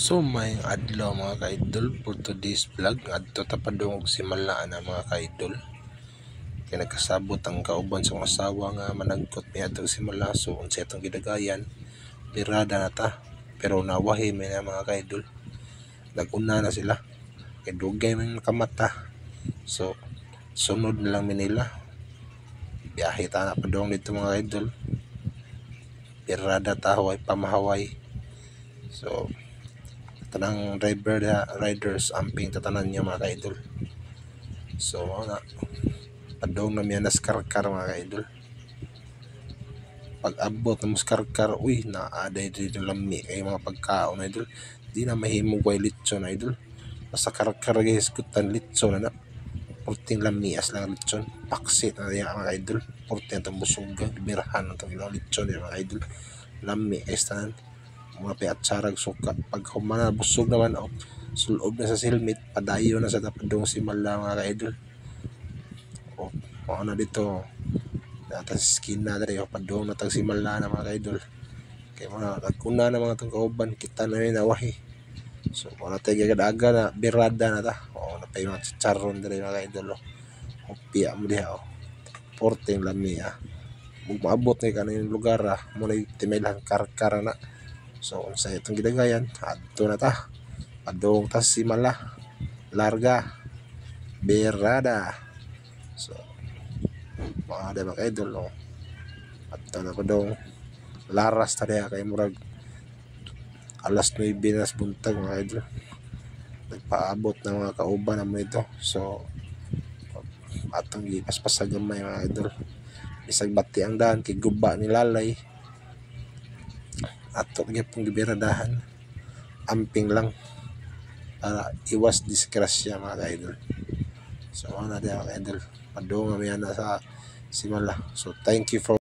So may adlaw mga ka-idol for today's vlog adto ta padung og simalaan na mga ka-idol. Kay nagkasabot ang kauban sa asawa nga managkot niadto simala, so unsa itong gidagayan birada na ta, pero nawahi may na mga ka-idol. Naguna na sila kay dugay man nakamata, so sunod na lang nila biyahe ta na padung dito mga ka-idol. Birada ta huway pamahaway, so tanang riders amping tatanan niya mga ka-idol. So na padong na miya naskarkar mga ka-idol. Pag abot na muskarkar, uy naaday dito lami kay mga pagkaon idol. Di na mahimog way litson idol. Basta karkar guys kutan litson na porting lamias lang litson. Paksit na diya mga ka-idol. Porting itong busugan, birahan itong ilang litson mga ka-idol. Lami ay tanan mga piatsarag suka. Pag humana busog naman sulob na sa silmit, padayo na sa tapadong simala mga ka-idol. O mga na dito nata skin na dali padong natag simala na mga ka-idol. Kaya mga nagkuna na mga itong kauban, kita na rin nawahi. So mga tayo gagadaga na birada na ta. O napay mga chicharon dali mga ka-idol. O piya mo diha o porting lami Kung maabot na yung lugar muna yung timilang karkara na. So unsa itong gidagayan adto na ta padung ta simala larga birada. So mga ka-idol no, adto na padung laras ta diha kay murag alas 9 na sa buntag mga ka-idol. Nagpaabot na mga kauban naman ito, so atong gipaspas sa gamay mga ka-idol. Bisag bati ang daan kay guba ni lalay ato gyapon gibiradahan, amping lang para iwas disgrasya mga ka-idol. So ano na mga ka-idol, padung na sa simala. So thank you for